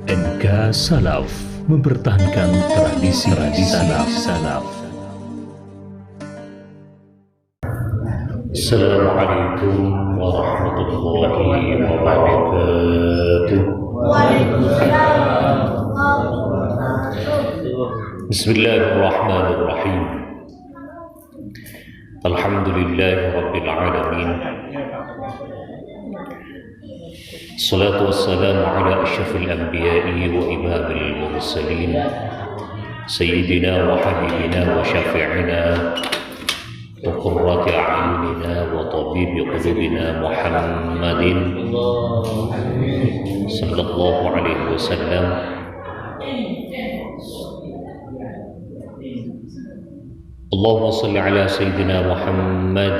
NK Salaf mempertahankan tradisi salaf. Assalamualaikum warahmatullahi wabarakatuh. Bismillahirrahmanirrahim. Alhamdulillahi rabbil alamin. Salatu wassalamu ala asyrafil anbiya'i wa imamil mursalin Sayyidina wa habibina wa syafi'ina wa qurrati a'yunina wa tabibi qulubina Muhammadin sallallahu alaihi wasallam. Allahumma salli ala Sayyidina Muhammad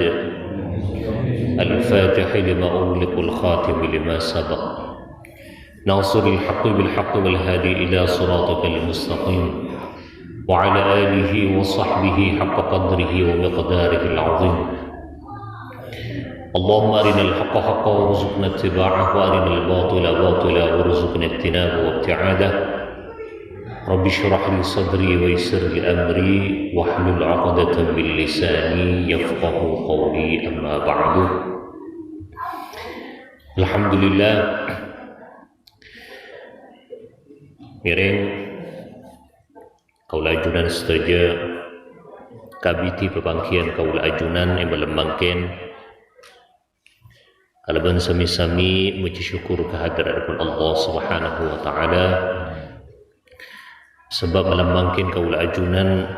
الفاتح لما أغلق الخاتم لما سبق ناصر الحق بالحق والهادي إلى صراطك المستقيم وعلى آله وصحبه حق قدره ومقداره العظيم. اللهم أرنا الحق حقا وارزقنا اتباعه وأرنا الباطل باطلا وارزقنا اجتنابه وابتعاده. رب اشرح لي صدري ويسر لي أمري واحلل عقدة من لساني يفقه قولي. أما بعد. Alhamdulillah, miring kaula ajunan setuju kabiti pepangkian kaula ajunan yang melembangkan kalaban sami-sami muji syukur kehadiran Allah Subhanahu wa taala sebab melembangkan kaula ajunan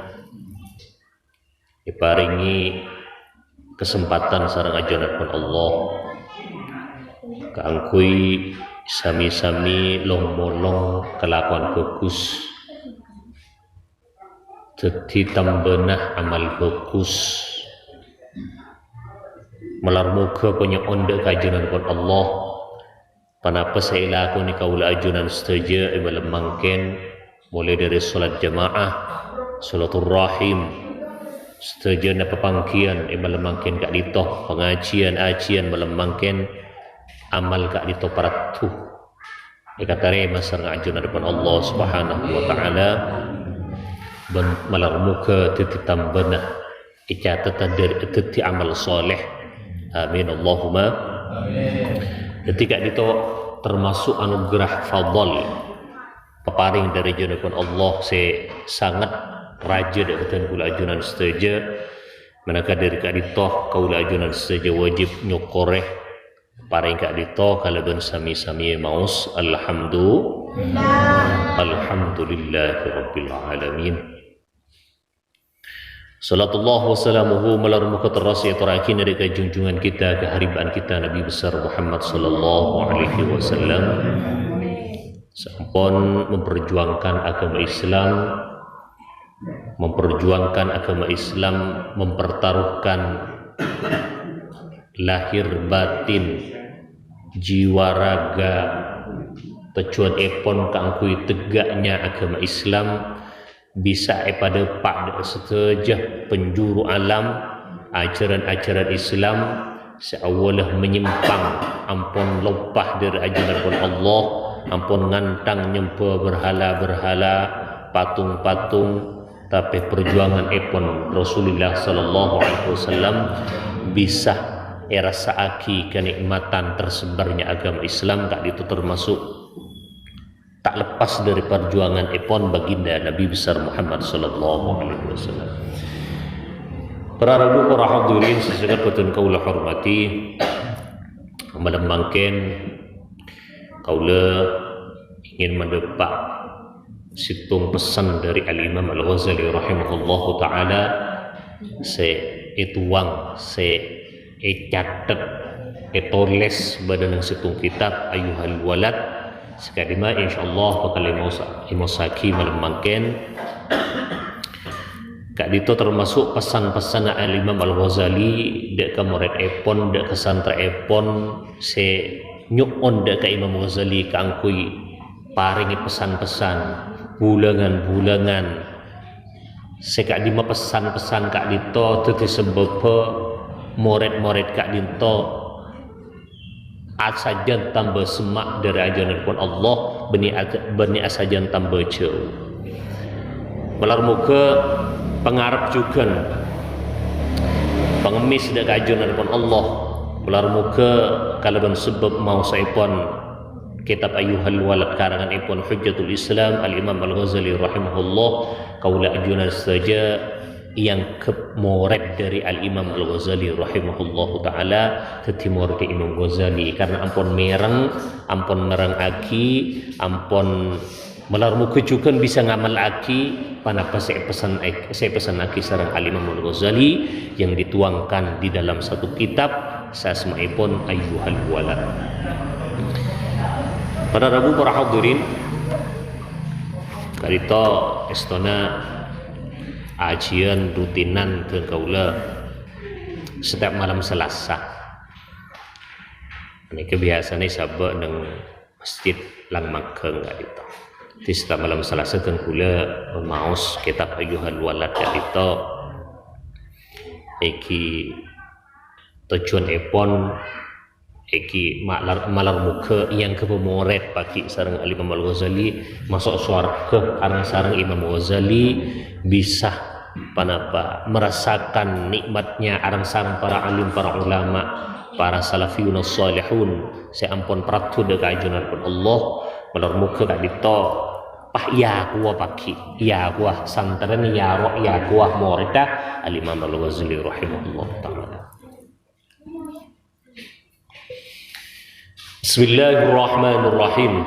diparingi kesempatan sareng ajunan Allah kaangkui sami-sami long-molong kelakuan bagus jadi tambenah amal bagus melarmuka punya onda kajunan pun Allah panapa saya lakoni kaula ajunan setuju melemangkan mulai dari salat jamaah salatul rahim setuju na pepangkian melemangkan kak ditoh pengajian melemangkan amal kak dito paratu ikatare masar ngajun hadapan Allah Subhanahu wa taala ban malarmuka titi tambana icatatan dari titi amal soleh. Amin Allahumma amin. Ketika dito termasuk anugerah fadl peparing dari hadapan Allah se sangat raja dan kula ajunan setuju manaka dari kak dito kaula ajunan setuju wajib nyokoreh paring kak dito kalaban sami-sami maus alhamdulillahi rabbil alamin. Salatullah wa salamuhu malarmuka terasi terakhir dari kejunjungan kita keharibaan kita Nabi besar Muhammad sallallahu alaihi wasallam sampun memperjuangkan agama Islam mempertaruhkan lahir batin jiwa raga tujuan epon kangkui tegaknya agama Islam bisa pada pak seteja penjuru alam ajaran-ajaran Islam seawalah menyimpang ampun lopah dari ajaran Allah ampun ngantang nyempa berhala-berhala patung-patung tapi perjuangan epon Rasulullah sallallahu alaihi wasallam bisa rasaaki kenikmatan tersebarnya agama Islam tak itu termasuk tak lepas dari perjuangan epon baginda Nabi besar Muhammad sallallahu alaihi wasallam. Para rabu para hadirin sesekali patun kaula hormati melembangkan kaula ingin mendepak situng pesan dari Al-Imam Al-Ghazali rahimahullahu taala se ituang se catat tulis badan situng kitab ayuhal walad sekadima insyaallah bakal imosaki melembangkan kak dito termasuk pesan-pesan Al-Imam Al-Ghazali dek ke murid epon dek ke santri epon se nyukon dek ke Imam Ghazali kangkui paringi pesan-pesan bulangan-bulangan sekak dima pesan-pesan kak dito teti sebab murid-murid kak dinto asajan tambah semak dari ajaran pun Allah beni asajan tambah jauh melar muka pengarap juga pengemis dari ajaran pun Allah melar muka kalau sebab mau saipun kitab Ayyuhal Walad karangan ipun Hujjatul Islam Al-Imam Al-Ghazali rahimahullah kaula ajunan saja yang kemoret dari Al-Imam Al-Ghazali rahimahullah ta'ala ketimur ke Imam Ghazali karena ampun merang aki ampun melar muka juga bisa ngamal aki panapa saya pesan aki sarang Al-Imam Al-Ghazali yang dituangkan di dalam satu kitab sasmaipun Ayyuhal Walad. Para Rabu para hadirin karita estona ajian rutinan ke kaula setiap malam Selasa. Ini kebiasaannya sabak nang masjid lang Makkah karita. Di setiap malam Selasa kan kula maos kitab Ayyuhal Walad karita iki tujuan epon iki malar muka yang kepemoret bagi sarang Imam Al-Ghazali masuk surga karena sarang Imam Ghazali bisa panapa merasakan nikmatnya arang sarang para alim para ulama para salafiyun salihun seampun pratu dekat ajunan pun Allah malar muka kak dito pah ya kuah pagi ya kuah santaran ya roh ya kuah morita Al-Imam Al-Ghazali rahimahullah ta'ala. Bismillahirrahmanirrahim.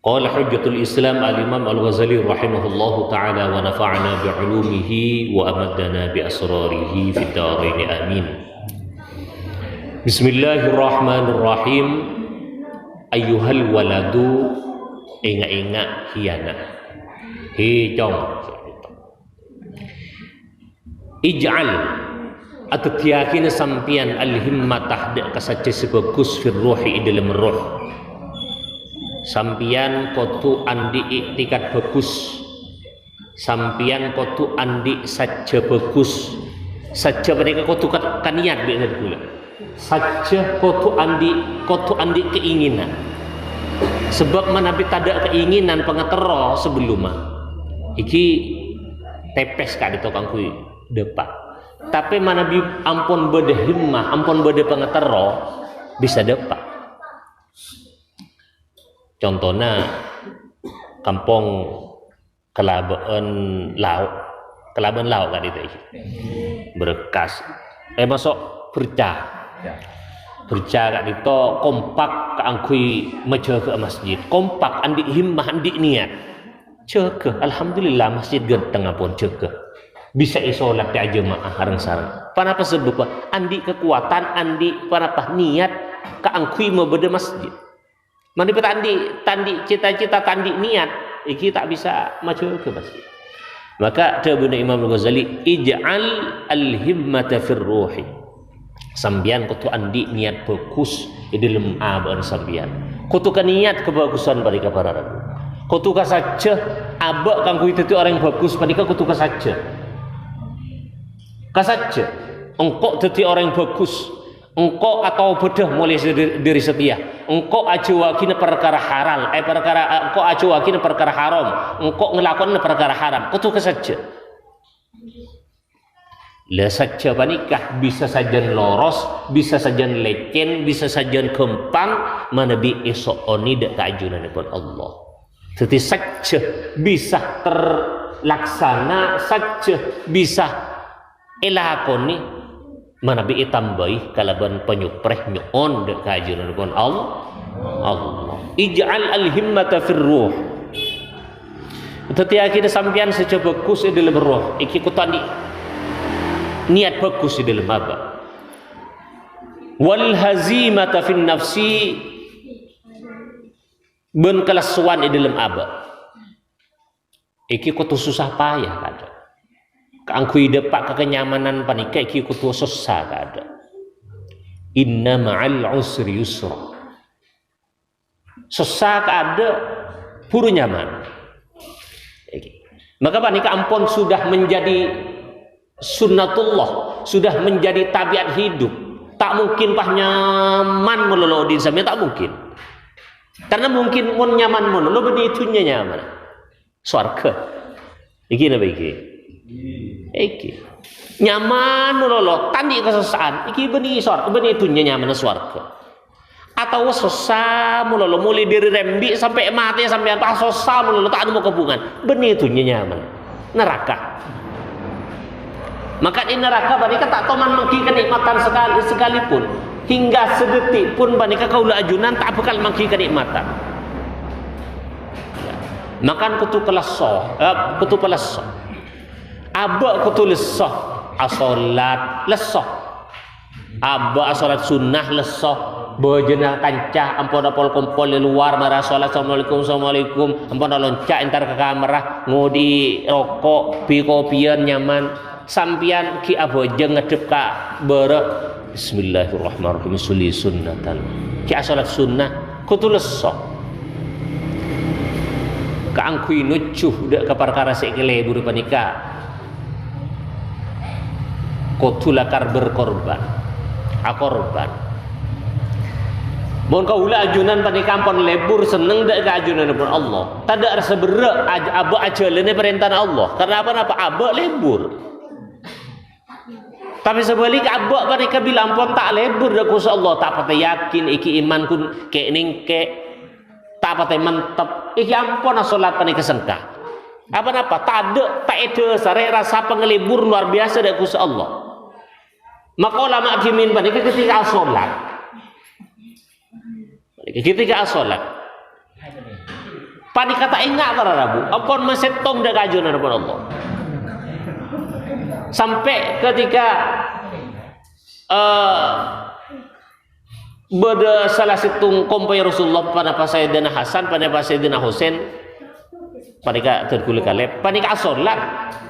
Qala Hujjatul Islam Al-Imam Al-Ghazali rahimahullahu ta'ala wa nafa'na bi'ulumihi wa amaddana bi asrarihi fid dharain amin. Bismillahirrahmanirrahim. Ayyuhal waladu inga hiyana. Hijong. Ij'al atau tiyakin sampian al-himmatah dak kasace sebagus fir ruhi dalam roh sampian kotu andi iktikat bagus sampian kotu andi saja bagus saja mereka kotu kaniat bener pula saja kotu andi keinginan sebab menabi tada keinginan pengetero sebelumnya iki tepes kak ditokang kui depak tapi mana bi ampun bade himmah ampun bade pengetero bisa dapat contohnya kampung kelaban lauk kan itu berkas masuk berca kan itu kompak keangkui menjaga masjid kompak andi himmah andi niat jaga alhamdulillah masjid genteng pun jaga bisa isolat di jemaah harang sarang. Panapa sebab andi kekuatan, andi panapa niat keangkui membeda masjid. Mana tandi cita-cita tandi niat, iki tak bisa maju ke masjid. Maka dawuh Imam Al-Ghazali ij'al al-himmata fir ruhi. Sambian kutu andi niat bagus di dalam aban sambian. Kutu niat kebagusan mereka para ragu. Kutu saja abak kangkui itu orang yang bagus mereka kutu saja. Kasaja engkau jadi orang yang bagus engkau atau bedah mulai dari setia engkau ajuwakin perkara halal engkau ajuwakin perkara haram engkau ngelakuin perkara haram kutu kasaja lah saja panikah bisa saja loros bisa saja lecen bisa saja kempang mana bi esok oni dak keajunan pun Allah jadi saja bisa terlaksana saja bisa elakoni mana bi tambahi kalaban penyupreh nyon dek kajunan pun Allah ij'al al-himmata fir ruh tetapi akhirnya sampian secara bagus di dalam roh iki kutani niat bagus di dalam apa wal hazimata fin nafsi ben kelasuan di dalam apa iki kutu susah payah kada keangkui depak kekenyamanan panika iki kutu susah kada inna ma'al usri yusra susah kada puru nyaman maka panika ampun sudah menjadi sunnatullah sudah menjadi tabiat hidup Tak mungkin pah nyaman melolo di samia, tak mungkin. Karena mungkin mun nyaman mun lo beni itunya nyaman. Swarga. Iki napa iki? Iki. Nyaman melolo tandi kesesaan, iki beni swarga, beni itunya nyaman swarga. Atau susah melolo mulai dari rembi sampai mati sampai pas susah melolo tak ada mau kebungan. Beni itunya nyaman. Neraka. Maka di neraka banika tak toman mengki kenikmatan sekalipun. Hingga sedetik pun banika kaula ajunan tak bakal mangki kenikmatan. Makan kutu kelesoh, kutu pelesoh. Aba kutu lesoh, asolat lesoh. Aba asolat sunnah lesoh. Bojena kancah, ampun apol kumpul di luar marah salat assalamualaikum, ampun loncak entar ke kamar ngudi rokok, pi kopian nyaman. Sampian ki abojeng ngedep ka bere. Bismillahirrahmanirrahim suli sunnatan ki salat sunnah kutu leso kaangkui nucuh dak ka perkara sekele buru panika kutu lakar berkorban akorban mun kaula ajunan panika ampun lebur seneng dak ka ajunan pun Allah tada rasa berak aba ajalane perintah Allah karena apa aba lebur. Tapi sebalik abak mereka bilang pun tak lebur dah kusa Allah tak patah yakin iki iman kun kek ningke tak patah mantap iki ampun solat pani kesengka apa tak ada tak ada sare rasa pengelibur luar biasa dah kusa Allah. Maka ulama kimin pani ketika solat pani kata ingat para rabu ampun mesetong dah kajunan pun Allah. Sampai ketika pada salah satu kompai Rasulullah pada pas Sayyidina Hasan pada pas Sayyidina Husain panika terkulik kalep panika salat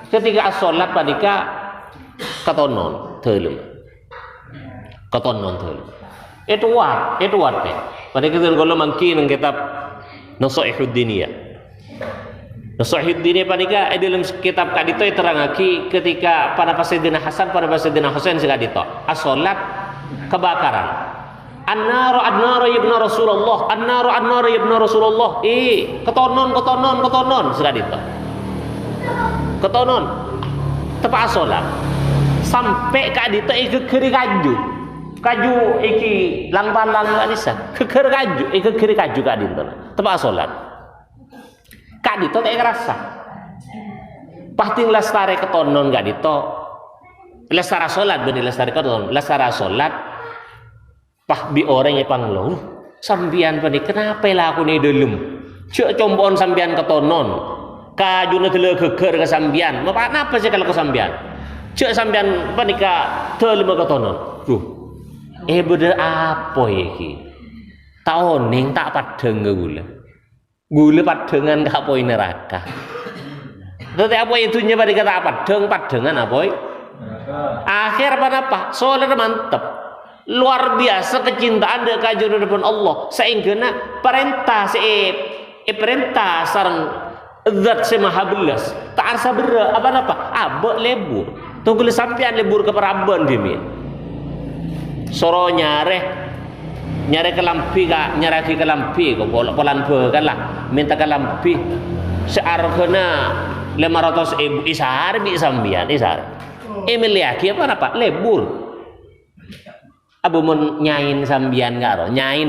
ketika salat panika katonon teulem itu wat teh panika kalau mangki nang kitab Nasihuddiniyah Nasihuddin panika dalam kitab kadito terangaki ketika pada Sayyidina Hasan pada Sayyidina Husain sekadito as-salat kebakaran an-nar ya ibnu Rasulullah an-nar ya ibnu Rasulullah ketonon sekadito ketonon tepat salat sampai kadito kekeri kaju iki lang-lang kanisa keker kaju kadito tepat salat Kak Dito tak ngerasa pasti lestari ketonon Kak Dito lestara solat benih lestari ketonon lestara solat pah bi orang yang panglo sambian pani kenapa lah aku ni dalam cek combon sambian ketonon kajuna tele geger ke sambian apa sih kalau ke sambian cek sambian pani ka tele ketonon beda apa iki tahu ning tak padeng gula padengan gak poin neraka. Tetapi apa itunya pada kata padengan apa? Akhir apa? Soalnya mantep. Luar biasa kecintaan dek kajunan depan Allah. Sehingga perintah perintah sarang zat semaha belas. Tak asa berat apa? Abak lebur. Tunggu sampean lebur ke Paraban demi. Soro nyari kelampi kak nyaraki kelampi kok polan bekan lah minta kelampi seharganya 500.000 isar bi sambian isar emiliaki apa lebur abu mun nyain sambian karo nyain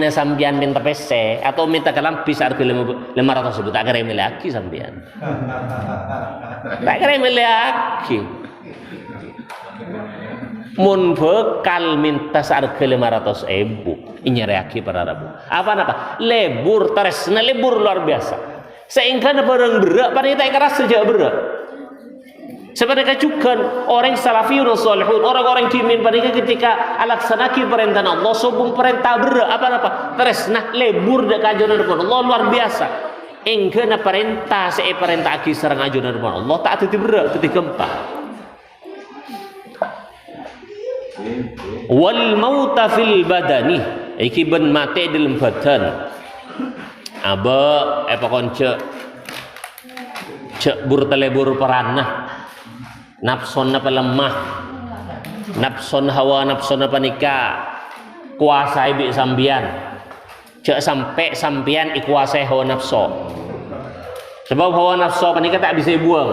sambian minta PC atau minta kelampi seharga 500.000 tak kira emiliaki sambian tak kira emiliaki mun bekal minta seharga 500.000 ini reaksi para rabu apa lebur teresna lebur luar biasa sehingga barang berak pada kita keras sejak berak seperti kacukan orang salafiyun salihun orang-orang kimin pada ketika alaksanaki perintah Allah sobung perintah berak apa teresna lebur dek ajunan Allah luar biasa engkana perintah perintah aki serang ajunan Allah tak teti berak teti gempa wal mauta fil badani iki ben mate dalam badan aba pakon cek bur telebur peranah nafsonna pelemah Nafsun hawa nafsun apa nikah kuasai bi sambian. Cek sampai sambian ikuasai hawa nafsu. Sebab hawa nafsu apa nikah tak bisa buang.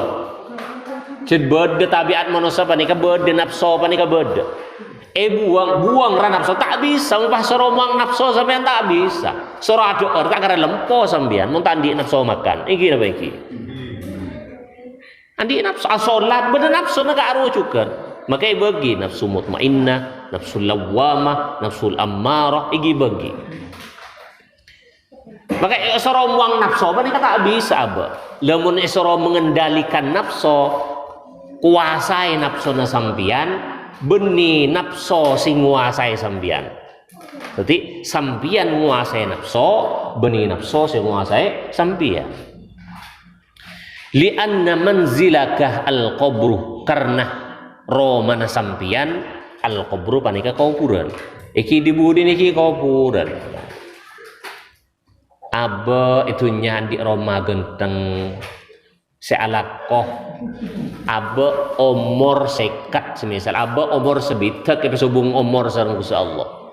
Cek berde tabiat manusia apa nikah berde nafsu apa nikah berde. Buang nafsu tak bisa. Pas soromang nafsu sampean tak bisa. Surah doa tak kira lempo sampean. Mun tandi nafsu makan. Iki apa iki? Andi nafsu salat berde nafsu nak aru juga. Maka bagi nafsu mutmainnah, nafsu lawamah, nafsu ammarah, iki bagi. Maka soromang nafsu apa nikah tak bisa apa. Lamun isoro mengendalikan nafsu, kuasai nafsu na sampean. Beni nafsu sing nguasai sambian. Jadi sambian nguasai nafsu, beni nafsu sing nguasai sambian. Lianna manzilakah al-qabru, karena romana sambian al-qabru panika kuburan. Iki dibudin iki kuburan. Aba itu nyandi Roma genteng sealakoh aba umur sekat semisal aba umur sebitak ke subung umur sareng Gusti Allah.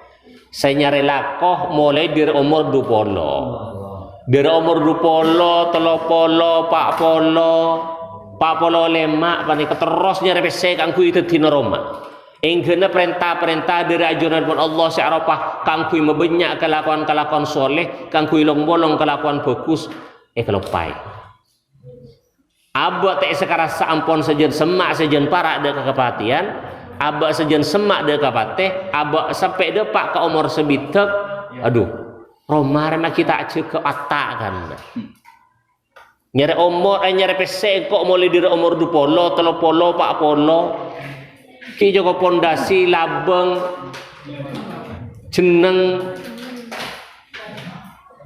Saya nyari lakoh mulai dari umur 20. Dari umur 20, 30, 40, 45 panika terus nyari pese kanggo itu dina Roma. Enggena perintah-perintah dari ajaran pun Allah searapah kanggo mebenyak kelakuan-kelakuan soleh, kanggo long-bolong kelakuan bagus kelopai. Aba tak sekarang saampun sejen semak sejen parak de kekepatian, aba sejen semak de kepate, aba sampai de pak ke umur sebitek, aduh, romar nak kita cek ke atak kan. Nyari umur, nyari pese kok mulai dari umur 20, 30, 40, ki joko pondasi labeng, jeneng,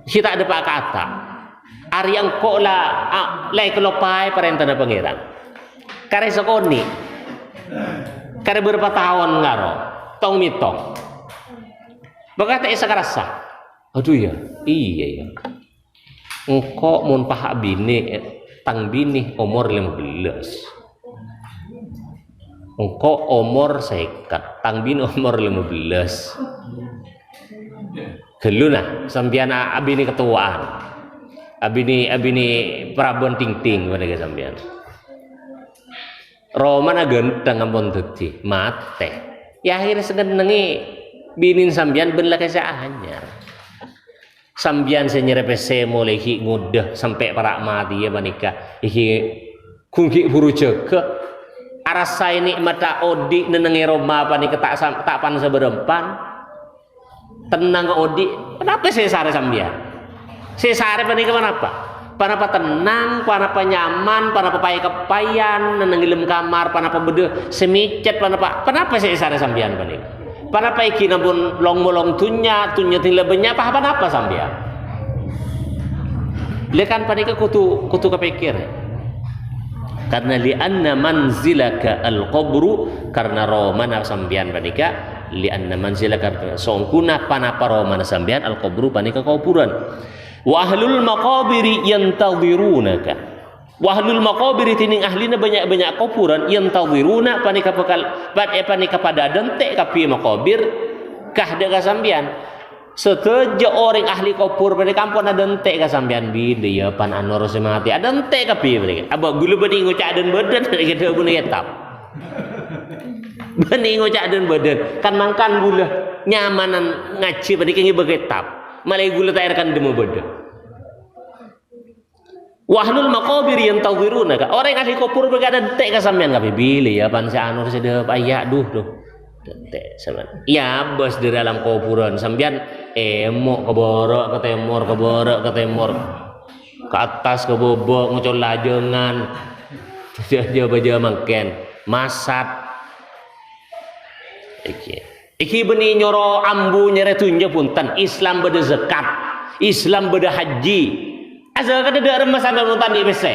kita ada pak kata. Ari angko lah lai kelopai perintah pangeran. Kare sekoni. Kare berapa tahun ngaro. Tong mitong. Bakal tak sakarasa. Aduh ya, iya ya. Engko mun pahak bini tang bini umur 15. Engko umur 50, tang bini umur 15. Geluna sampeyan abini ketuaan. Abini Prabon ting-ting pada sampean. Romana genteng ampun dadi mate. Ya akhirnya senengi binin sampean ben lek anyar. Sampean senyerepese mulai hi ngudah sampai para mati ya menikah. Iki kungki buru jaga. Arasai nikmat tak odi nenengi Roma panika tak pan seberempan. Tenang odi. Kenapa saya sare sampean? Sesare panika kenapa? Panapa tenang, panapa nyaman, panapa paya kepayan, nenengilem kamar, panapa bede semicet, panapa sesare sambian panika. Panapa iki nampun long-molong tunya tilebenya apa sambian. Lekan panika kutu kepikir. Karena lianna manzilaka al-qabru, karena romana sambian panika lianna manzilaka songkuna panapa romana sambian al-qabru panika kuburan. Wa ahlul maqabiri yantadhirunaka. Wa ahlul maqabiri tining ahlina banyak-banyak kuburan yantadhiruna panika pada dentek kapi maqabir kah de kasambian. Seteja orang ahli kubur pada kampung ada dentek kasambian bide ya pan anor semati ada dentek kapi mereka. Aba gulu bening ngucak dan badan kita pun etap. Bening ngucak dan badan kan mangkan gula nyamanan ngaji pada kingi begetap. Malai gula tak airkan demo bodoh. Wahlul maqabir yang tawiruna ka orang ahli kubur berkata detek ka sampean ka pilih ya pan si anur sedep ayak duh detek sampean. Ya bos di dalam kuburan sampean emok keborok ke temor ke atas ke bobok ngucul lajengan dia mangken masat iki benih nyoro ambu nyere tunja punten Islam beda zakat, Islam beda haji. Asal kada ada remah sambil nutan di BC.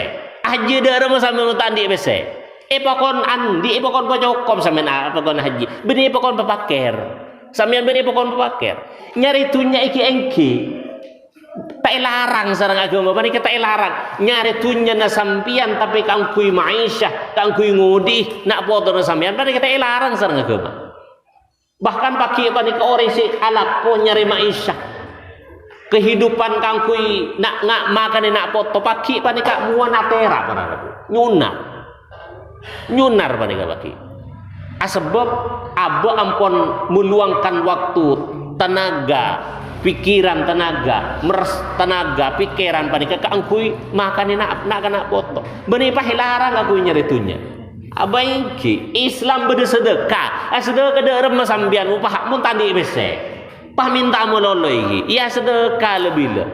Haji ada remah sambil nutan di BC. Epokon andi, epokon pocokom sampean epokon haji. Benih epokon pepaker. Sampean benih epokon pepaker. Nyari tunja iki engki. tak larang sareng agama panika tak larang nyari tunya na sampian tapi kang kui maisyah kang kui ngudi nak foto na sampian panika tak larang sareng agama bahkan pakai panika ore si alako nyari maisyah kehidupan kang kui nak makan nak foto pakai panika muana tera panara nyunar panika pakai sebab aba ampun meluangkan waktu tenaga pikiran tenaga meres tenaga pikiran panika kaangkui makan nak kana foto benih pahilarang aku nyaritunya abaiki Islam bede sedekah sedekah de rem sambian upah mun tandi bese pah minta mololo iki iya sedekah lebih le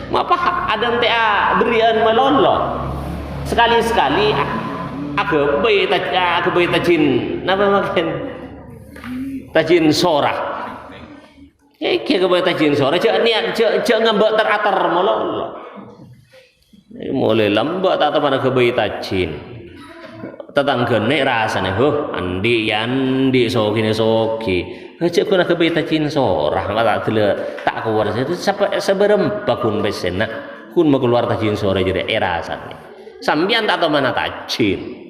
mapah ada teh berian mololo sekali-sekali aku bayi tajin napa makan tajin sorah Iki kebetajin sore cek niat cek ngambek teratar molo. Mulai lambat atau mana kebetajin. Tetanggane rasane andi soki. Cek kuna kebetajin sorah mata dele tak keluar itu seberem bakun besena kun mau keluar tajin sore jadi rasane. Sambian tak tahu mana tajin.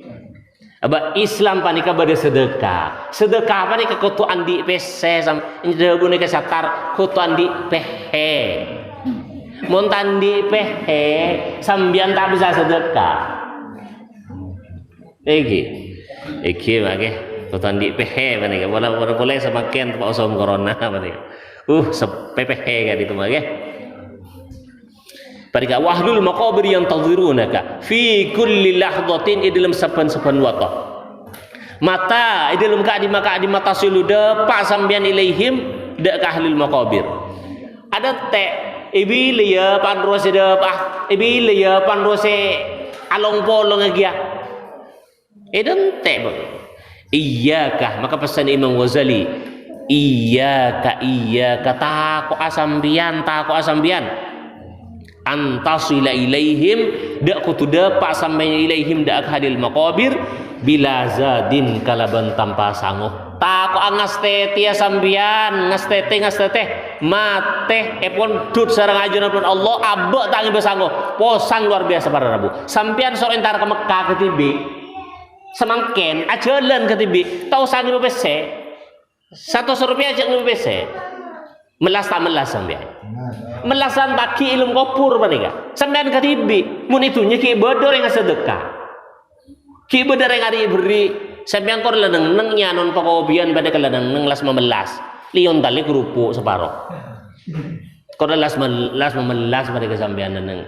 Aba Islam panika bade sedekah panika kutu andi pese sam indebune ke satar kutu andi pehe mun tandi pehe sambian tak bisa sedekah iki mage kutu andi pehe panika boleh semakin pak usom corona panika sepepehe kan itu mage panika wahlul maqabir yang tadhirunaka fi kulli lahdatin dalam saban-saban waktu mata dalam keadi mata siluda pak sambian ilaihim dak ka ahlul maqabir ada te ibiliya panrose de pak ibiliya panrose along polong agia edan te iyyaka maka pesan Imam Ghazali iyyaka ta ko asambian antasila ilaihim dak kutu dapat sampai ilaihim dak hadil maqabir bila zadin kalaban tanpa sanguh tak ko angaste tia sambian ngastete mate epon dut sareng ajunan pun Allah abek tangi besanguh posang luar biasa para rabu sampian sok entar ke Mekah ketibi semangken ajalan ketibi tau sangi bepese 100 rupiah aja bepese melas sambian melasan baki ilmu kopur panika sampean katibi mun itunya ki bodor yang sedekah ki bodor yang ari beri sampean kor leneng nyanon pakobian pada keleneng las 15 lion tali kerupuk separuh kor las 15 pada kesampean neneng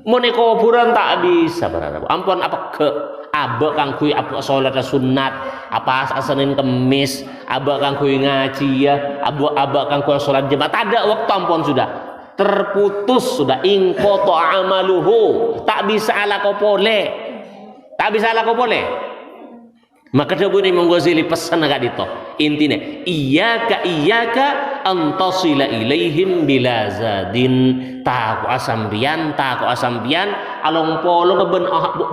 mun kopuran tak bisa para ampun apa ke abek kang kui apa salat sunat apa Senin Kemis abek kang kui ngaji ya abek kang kui salat jemaah tak ada waktu ampun sudah terputus sudah ingqata amaluhu tak bisa ala kopole maka dawuh Imam Ghazali pesan agak dito intine iyyaka antasila ilaihim bila zadin taku asambian along polo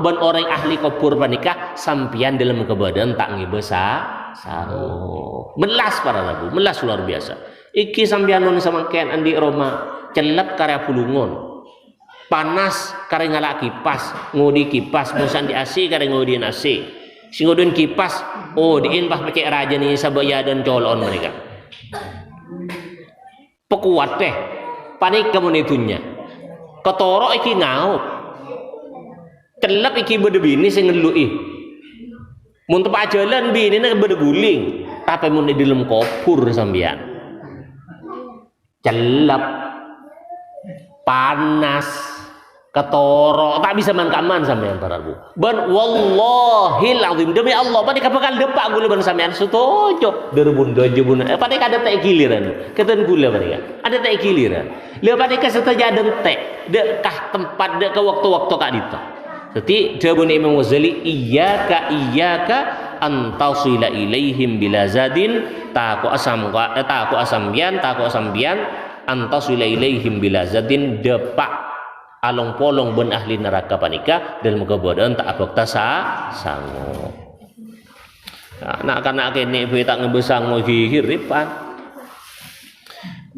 ben orang ahli kubur panika sampian dalam kebadan tak ngibesa sangu melas para lagu melas luar biasa iki sampian nun samangken andi Roma celep karya pulungon panas karya ngalak kipas ngudi kipas musan di AC karya ngudi AC singgodun kipas diin pas pakai raja ni sabaya dan colon mereka pekuat teh panik kemunitunya ketoro iki ngau celep iki bedebini sing ngelui mun tepak jalan bini nek bedeguling tapi mun di dalam kopur sambian celep panas ketoro tak bisa mankaman sampean para bu ban wallahil azim demi Allah pada bakal depak gula ban sampean setuju derbun dojebun pada kada tak giliran keten gula pada ada tak giliran le pada ka seteja dentek dekah tempat dek ke waktu-waktu kak dito jadi jawabun Imam Ghazali iyyaka antasila ilaihim bila zadin taku asambian antasila ilaihim bila zadin depak along polong ben ahli neraka panika dalam kebodohan tak abok tasa sangu nak kena kene be tak ngebesang mo hiripan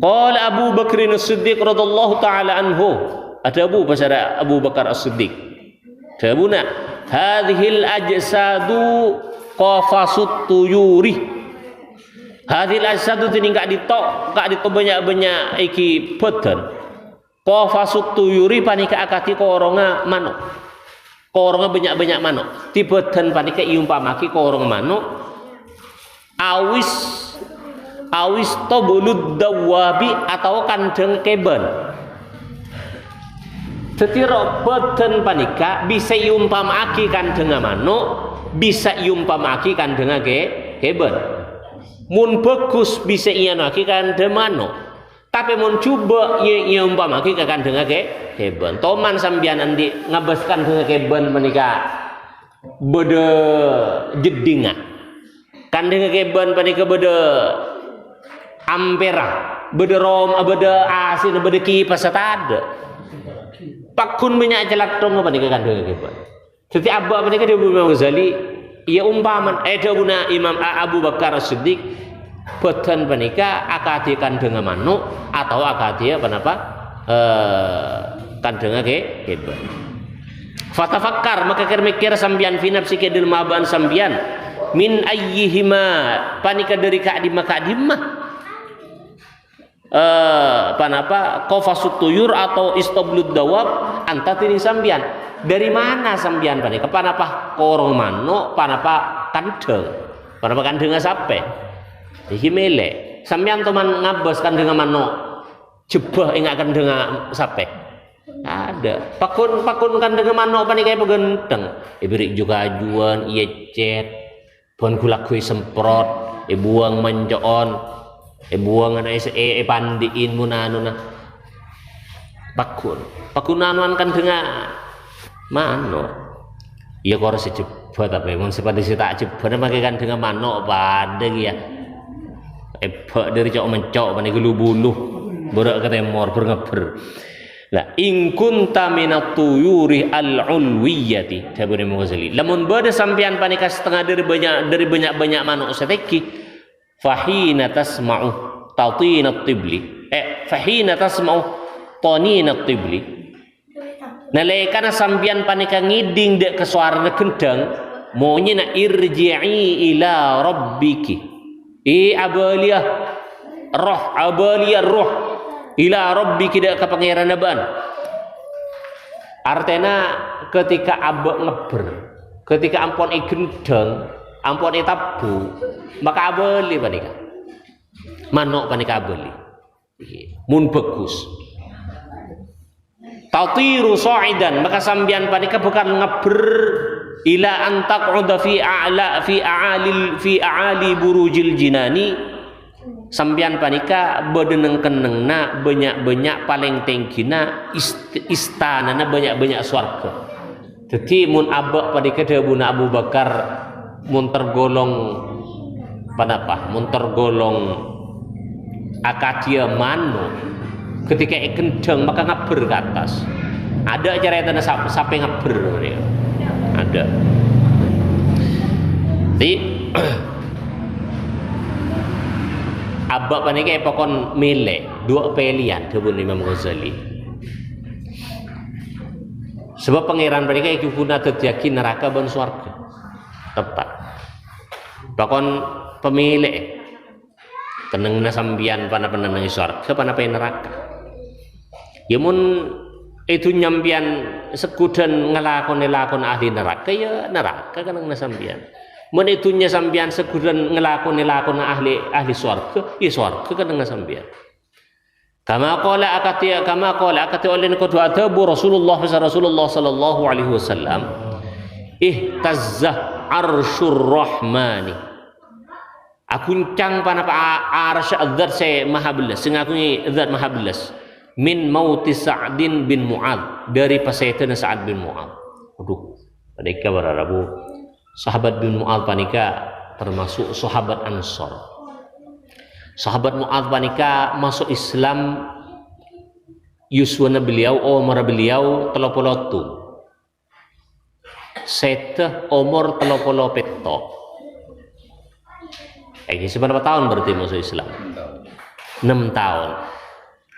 Qala Abu Bakr As-Siddiq radhiyallahu taala anhu. Ada Abu Bakar As-Siddiq. Jawabuna, hadhil ajsadu qafasut tuyuri. Hadhil ajsadu tini gak ditok banyak-banyak iki badan. Qafasut tuyuri panika akati koronga manuk. Koronga banyak-banyak manuk. Ti badan panika iumpamaki korong manuk. Awis tobulud dawabi atau kandeng keben. Setira badan panika bisa iumpamaki kandeng manuk, bisa iumpamaki kandeng keben. Mun bagus bisa ianaki kandeng manuk. Tapi mun coba iumpamaki ke kandeng keben. Toman sambian andi ngabas kandeng keben panika bede jedinga. Kandeng keben panika bede ampera, bede rom, bede asin, bede kipas ada. Pakun banyak celak dong apa nih kandung keben. Setiap abah apa nih dia Imam Ghazali, ia umpaman. Ada Imam Abu Bakar As-Siddiq, badan panika akadi kandung manuk atau akadi apa? Kandung keben. Fatafakkar maka mikir sambian finap si kedil maban sambian min ayyihima panika dari kadimah. Qafasut tuyur atau istablud dawab anta tini sambian dari mana sambian panika panapa korong manuk panapa kandeng sape iki mele sambian teman ngabas kandeng manuk jebah ingat kandeng sape ada pakun kandeng manuk panika pegenteng ibrik juga ajuan iya cet buan kulakui semprot buang menjoon buangan pandiin munanuna pakunanuan kan dengan mano iya kok harus cepat tapi memang seperti tak cepat pakai kan dengan mano pada ya dari cok mencok panik buluh berak ketemor bergeber lah in kunta minat tuyuri al-ulwiyati Abu Imam Ghazali lamun bade sampean panika setengah dari banyak manuk seteki fahina tasma'u tatinat tibli fahina tasma'u taninat tibli nalekana sambian panika ngiding dek ke suara kendang maunya na irji'i ila rabbiki abaliyah roh ila rabbiki dek ke pangeran naban artena ketika abak ngeber ketika ampun gendang ampun tabu maka abeli panika manuk panika abeli mun bagus tatiru sa'idan maka sambian panika bukan ngeber ila antaq'uda fi a'ali burujil jinani sambian panika bedeneng-kenengna banyak-banyak paling tinggina istanana banyak-banyak swarga jadi mun abak panika dawuhna Abu Bakar mun tergolong akadia mano ketika kendang maka ngaber ke atas ada cara yang sampai ngaber ya. Ada jadi abak panika pokon milih dua pilihan dawuh Imam Ghazali sebab pangeran panika iku guna dadi neraka ban swarga tepat bakon pemilik tenengna sambian pana penenang surga pana neraka ya mun itu nyambian sekudan ngelakon ahli neraka ya neraka kanengna sambian mun itu nya sambian sekudan ngelakon ahli surga ya surga kanengna sambian kama qala akati oleh kudu adabu Rasulullah sallallahu alaihi wasallam ihtazzah arsyur rahmani akuncang panapa arsy zat se maha belas sing aku zat maha belas min mauti Sa'din bin Mu'ad dari pasaitana Sa'ad bin Mu'ad aduh panika bararabu sahabat bin Mu'ad panika termasuk sahabat Ansor sahabat Mu'ad panika masuk Islam yuswana beliau umur beliau 30 seteh umur 30 petok. Ini seberapa tahun berarti masuk Islam? 6 tahun.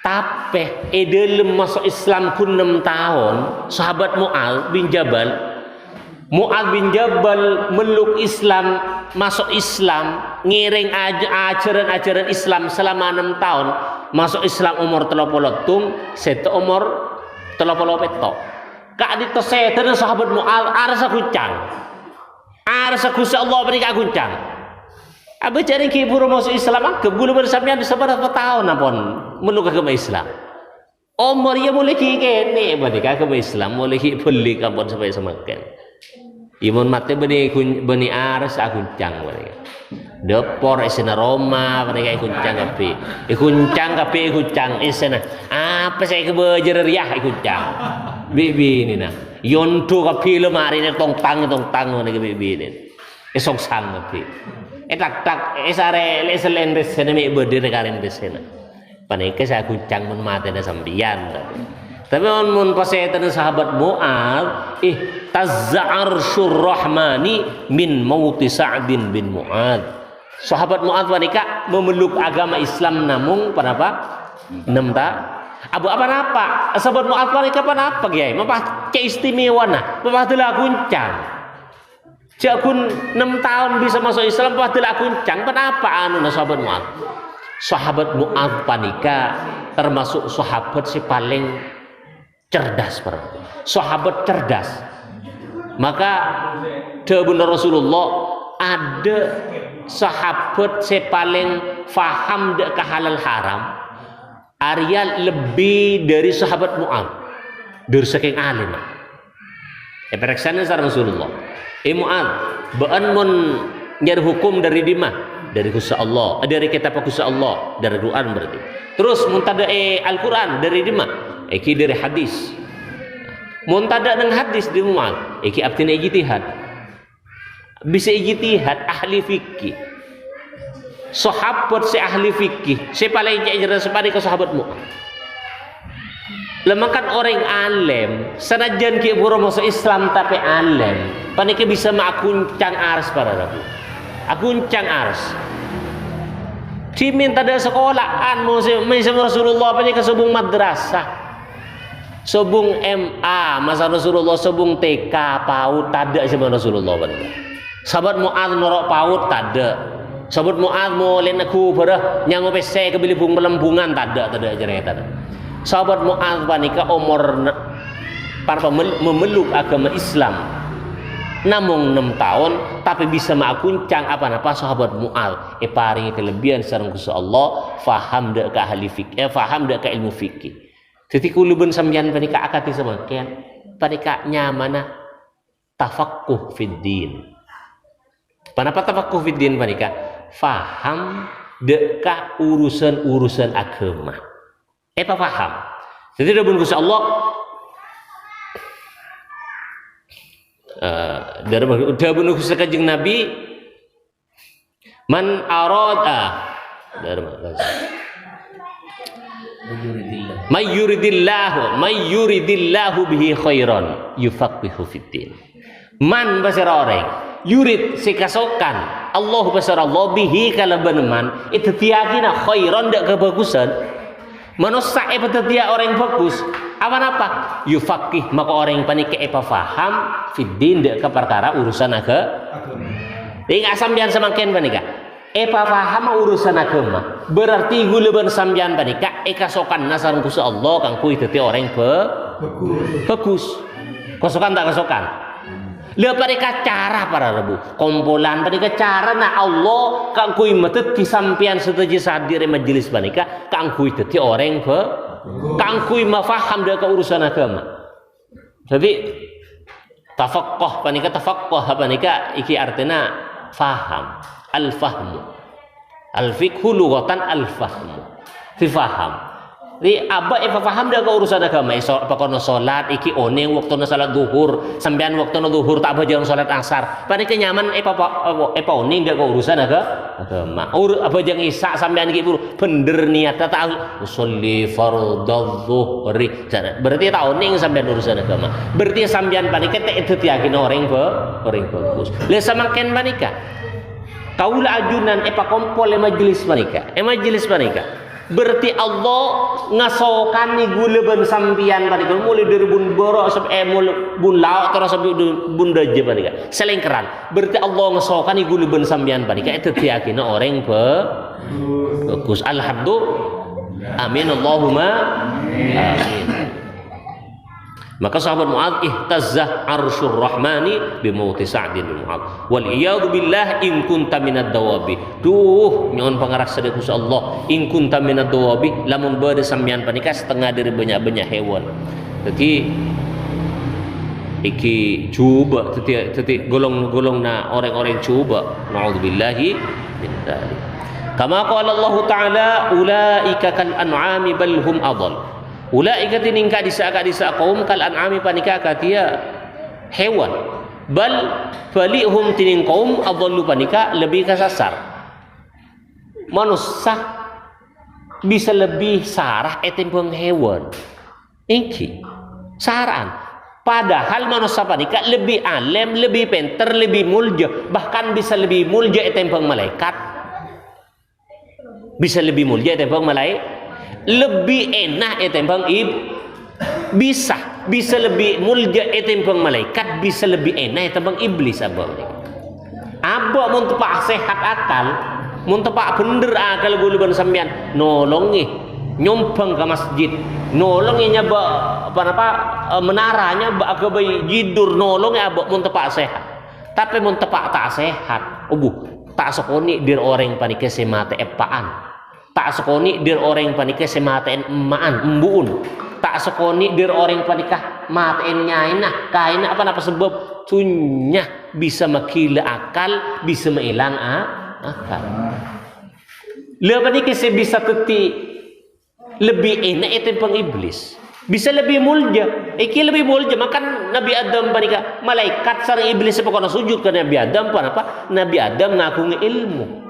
Tapi dalam masuk Islam pun 6 tahun, sahabat Mu'adz bin Jabal meluk Islam, masuk Islam, ngiring ajaran-ajaran Islam selama 6 tahun. Masuk Islam umur 30, seto umur 30 petok. Kak dito setan sahabat Mu'adz arsa guncang. Arsa Gusti Allah menika guncang. Abe cari kibur masuk Islam ke bulu bersampean bisa berapa tahun apun meluk agama Islam. Umur ya mulai kene menika agama Islam mulai beli kampun sampai semakin. Imun mate beni aras aguncang menika. Depor isena Roma menika ikuncang kape. Ikuncang isena. Apa saya kebejer riah ikuncang. Bibi ini nah. Yonto kape lemari ni tong tang menika bibi ini. Esok sang kape. Tak esare leselen resene me berdiri karen resena. Panika saya guncang mun mate na sambian. Tapi mun pasetan sahabat Mu'adz tazza'arsyur rahmani min mauti Sa'din bin Mu'adz. Sahabat Mu'adz panika memeluk agama Islam namung panapa? 6 tahun. Abu apa? Sahabat Mu'adz panika panapa Kiai? Mapa keistimewa nah, mapa telah guncang. Jakun 6 tahun bisa masuk Islam padahal guncang. Kenapa anu sahabat Mu'adz? Sahabat Mu'adz panika termasuk sahabat si paling cerdas para. Sahabat cerdas. Maka benar Rasulullah ada sahabat si paling faham dek halal haram. Arya lebih dari sahabat Mu'adz. Dari saking alim. Periksaan sareng Rasulullah. Mu'adz, baan mun nyari hukum dari dimah, dari Gusti Allah, dari kitab Gusti Allah, dari Quran berarti. Terus muntada Al-Quran dari dimah, iki dari hadis. Muntada dengan hadis di Mu'adz, iki abtina ijtihad. Bisa ijtihad ahli fikih. Sahabat si ahli fikih, si paling jelas pada ke sahabat Mu'adz. Lemakan orang alim, senajan ki buru masuk Islam tapi alim, panika bisa makuncang ars para rabu. Akuncang ars. Cimin tada sekolahan musim Rasulullah panika subung madrasah. Subung MA masa Rasulullah subung TK PAUD tada sama Rasulullah panika. Sahabat Mu'adz norok PAUD tada. Sahabat Mu'adz mau len aku berah nyang opese ke bilibung melembungan tada cerita. Sahabat Mu'adz panika umur para memeluk agama Islam namung 6 tahun tapi bisa makuncang apa-apa sahabat Mu'adz paringi kelebihan sareng Gusti Allah faham dak ka ahli fikih faham dak ka ilmu fikih. Jadi kulubeun sampeyan panika akati semakin panika nyamana tafaqquh fid din. Panapa tafaqquh fid din panika faham dak ka urusan-urusan agama. Paham. Jadi dabun Gusti Allah dabun Gusti Kanjeng Nabi man arada may yuridillahu bihi khairan yufaqihu fiddin. Man basara orang yurid sikasokan Allah basara Allah bihi kalaban itu tiagina khairan dak kebagusan. Manusia dia orang bagus apa yufaqih maka orang yang panik faham fiddin dek ke perkara urusan agama. Jadi nggak sambian semakin panika faham urusan agama berarti guluban sambian panika kasokan nasar Gusti Allah kang kui teti orang bagus kasokan tak kasokan. Lihat mereka cara para rebu kompolan mereka cara na Allah kang kui metet kisampian setuju sadir majelis panika kang kui teti orang kang kui mafaham dak urusan agama. Jadi tafaqqah panika panika iki artinya faham al-fahmu al-fiqhu lughatan al-fahmu fi faham. Di abah faham dah urusan agama pakono salat iki one waktuna salat zuhur sampean waktuna zuhur tak bajang salat asar panika nyaman one dak urusan agama bajang isya sampean iki bener niat tak usolli fardhu zuhri berarti tak one sampean urusan agama berarti sampean panika teh itu yakin orang bagus le samaken panika kaula ajunan kompol majelis panika Berarti Allah ngasokani gula ben sampian panika mulai dari bun borok sampai mulai bun lauk terus sampai bun daje panika selengkeran. Berarti Allah ngasokani gula ben sampian panika itu diyakini orang bagus. Alhamdulillah. Amin Allahumma amin. Maka sahabat Mu'adz ihtazzah arsyur rahmani bimauti Sa'din bin Mu'adz wal iyadu billah in kunta minad dawabi. Duh nyon pangaras sadek Gusti Allah in kunta minad dawabi lamun bade sampean panika setengah dari banyak-banyak hewan. Jadi iki coba teti golong-golong na orang-orang coba naudzubillahi min dzalik. Kama qala Allah taala ulaika kal an'ami bal hum adall. Ulaika tiningka disa kaum kal an'ami panika katia hewan bal falihum tining kaum adallu panika lebih kasasar. Manusia bisa lebih sarah etimpung hewan iki saran padahal manusia panika lebih alim, lebih pintar, lebih mulja, bahkan bisa lebih mulja etimpung malaikat, bisa lebih mulja etimpung malaikat, lebih enak etimpang bisa lebih mulja etimpang malaikat, bisa lebih enak etimpang iblis. Abah mun tepak sehat akal, mun tepak bener akal guluban sampean nolongi nyompang ke masjid, nolongi nyaba apa menaranya bak bayi jidur, nolongi abah mun tepak sehat. Tapi mun tepak tak sehat, tak sokoni dir orang panika semate epaan. Tak sekoni dir orang panika sematen emaan embuun, tak sekoni dir orang panika maten nyaina kaina apa sebab cunya bisa makila akal, bisa mailang akal. Le panika bisa teti lebih enak itu peng iblis, bisa lebih mulja, iki lebih mulja. Makan Nabi Adam panika malaikat sareng iblis sepokona sujud ke Nabi Adam apa? Nabi Adam ngaku ilmu.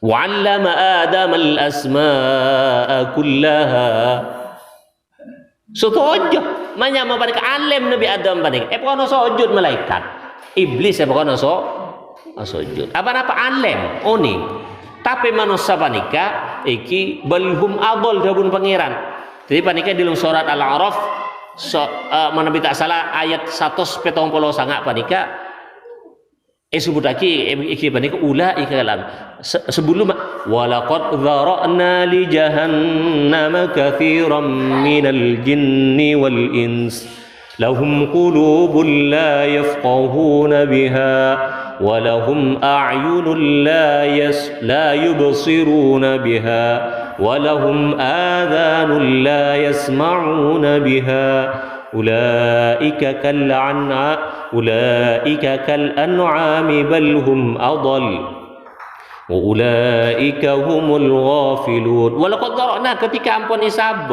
وعلم آدم الأسماء كلها. Setuju menyama panika alim Nabi Adam panika pokono sujud malaikat, iblis pokono sujud apa alim oni. Tapi manusia panika iki balhum adol dabun pangeran. Jadi panika di dalam surat Al-A'raf manabi tak salah ayat 179 panika sebutaki iki panika ulaika kalam sebelum walaqad dzara'na li jahannama katsiran minal jinni wal ins lahum qulubun la yafqahuna biha wa lahum a'yunun la yubsiruna biha wa lahum adhanun la yasma'una biha ulaika kal an'ami bal hum adall wa ulaika humul ghafilun. Walaqad zara'na ketika ampun isab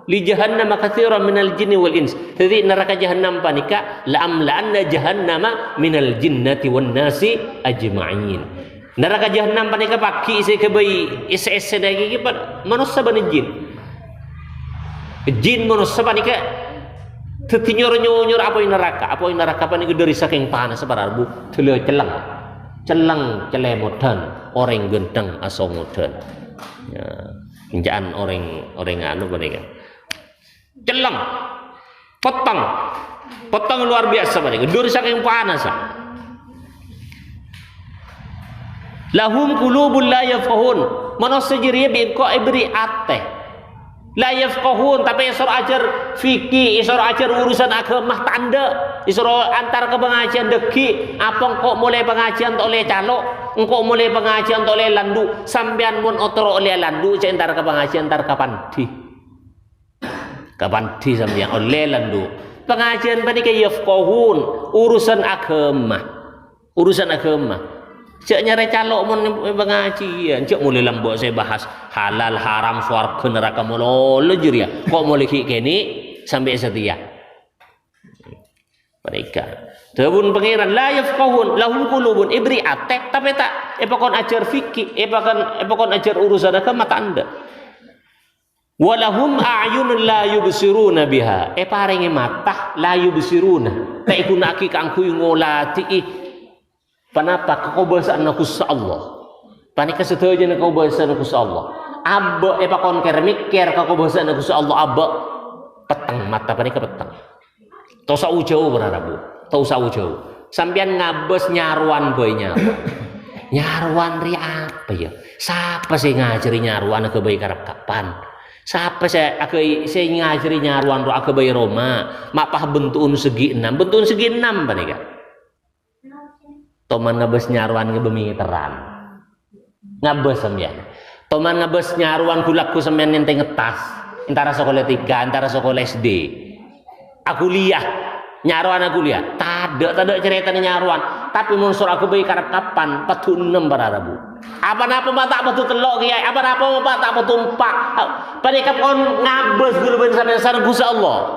li jahannam katsiran minal jinni wal ins. Jadi neraka jahannam panika la amla'anna jahannama minal jinnati wan nasi ajma'in. Neraka jahannam panika paki isi kebai isi dagi manusia bani jin manusia panika tetinyor-nyor apa neraka panika dari saking panas sebararbu tele celang celemodan orang gendang asomodan ya injaan orang anu panika celang petang luar biasa panika dari saking panas. Lahum qulubun la yafqahun, manusia jiriya bingko ibri ateh la yafqahun, tapi isor ajar fikih, isor ajar urusan agama tanda, isor antar ke pengajian deki apa kok mulai pengajian oleh calo, engkau mulai pengajian oleh landu sampean mun otro oleh landu entar ke pengajian entar kapan di sampean oleh landu pengajian panika yafqahun urusan agama cek nyari calok mun pengajian cek mulai lambok saya bahas halal haram swarga neraka mulai jeria kok mulai kini sampai setia mereka tebun pangeran la yafqahun lahum qulubun ibri atek tapi tak epakon ajar fikih epakon ajar urusan agama tanda walahum a'yunun la yubsiruna biha paringe mata la yubsiruna tak ikunaki kangku ngolati Kenapa kekobasaan Gusti Allah? panika setuju nek kau bahasa Gusti Allah. Abba pakon ker mikir kau bahasa Gusti Allah abba peteng mata panika peteng. Tau sau jauh berarabu. Tau sau jauh. Sampean ngabes nyaruan bae nyaruan ri apa ya? Siapa sih ngajari nyaruan ke bae karep kapan? Siapa saya ngajari nyaruan ro ke bae Roma? Mapah bentukun segi 6. Bentukun segi 6 panika. Toman ngabes nyaruan ke bumi teran. Ngabes sampean. Toman ngabes nyaruan kulaku sampean ente ngetas. Antara sekolah 3, antara sekolah SD. Aku liah nyaruan aku liah. Tada ceritanya nyaruan. Tapi munsur aku bayi karep kapan? Patu 6 bararabu. Apa-apa mata patu telok kiai. Apa-apa mata patu 4. Panika kon ngabes dulu ben sampean Gusti Allah.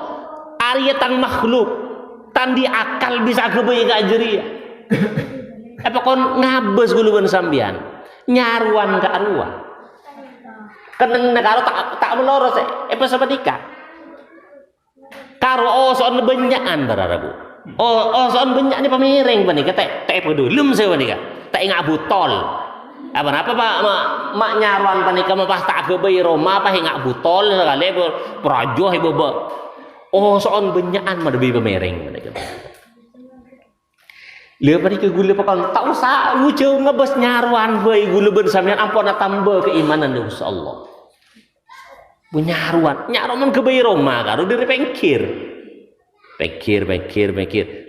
Arya tang makhluk. Tandi akal bisa aku bayi ngajari. Apa kon ngabes dulu ben sampean. Nyaruan ka arwah. Keneng negara tak meloros apa sabatika. Karo soal benyaan bararabu. Soal benyak ni pamireng panika tak pedulum saya panika. Tak ingat butol. Apa mak nyaruan panika mapah tak ke bayi Roma apa ingat butol sekali prajoh ibu. Soal benyaan mah lebih pamireng panika. Lha panika gula pakon tak usah ujau ngebes nyaruan bae gula ben sampean ampun tambah keimanan Gusti Allah. Nyaruan ke bayi Roma karo dari pengkir.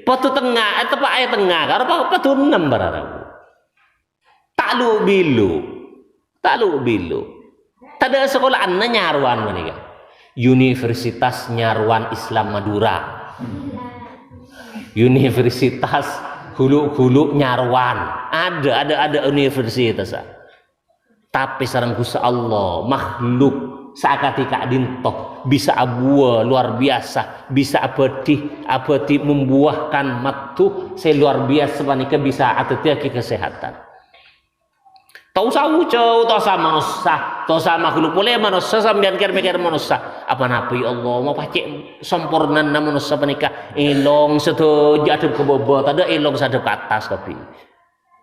Patu tengah tepak ayat tengah karo patu 6 bararabu. Tak lu bilu. Tada sekolah anna nyaruan menika. Universitas Nyaruan Islam Madura. Universitas Hulu Nyaruan. Ada universitas. Tapi sareng Gusti Allah makhluk saakatika dintoh bisa abua luar biasa, bisa abadi membuahkan matu seluar biasa panika bisa atetiaki kesehatan. Tau usah ucau, tau usah manusia, tau usah makhluk boleh manusia sambian mikir manusia. Apa nabi Allah mau pacik sempurna manusia panika elong setu jatuh ke bawah, tada elong sadep ke atas tapi.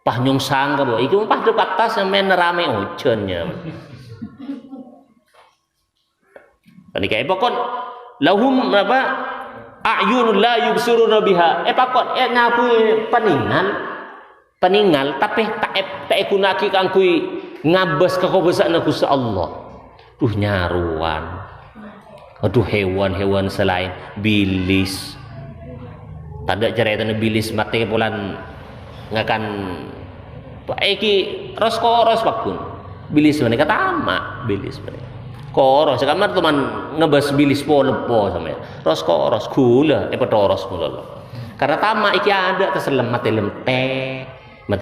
Pah nyong sangka bahwa iki pah ke atas yang main rame hujannya. Panika pokon lahum apa ayunul la yubsiruna biha pakon ngapui peninggal tapi tak gunaki kangkui ngabes kekobesan Gusti Allah. Nyaruan. Aduh hewan selain bilis. Tada ceritanya bilis mati bulan ngakan iki roskoros pakun. Bilis menika tamak bilis menika. Koros kamar teman ngebas bilis po lepo sama ya. Roskoros gula petoros mula. Karena tamak iki ada terselem mati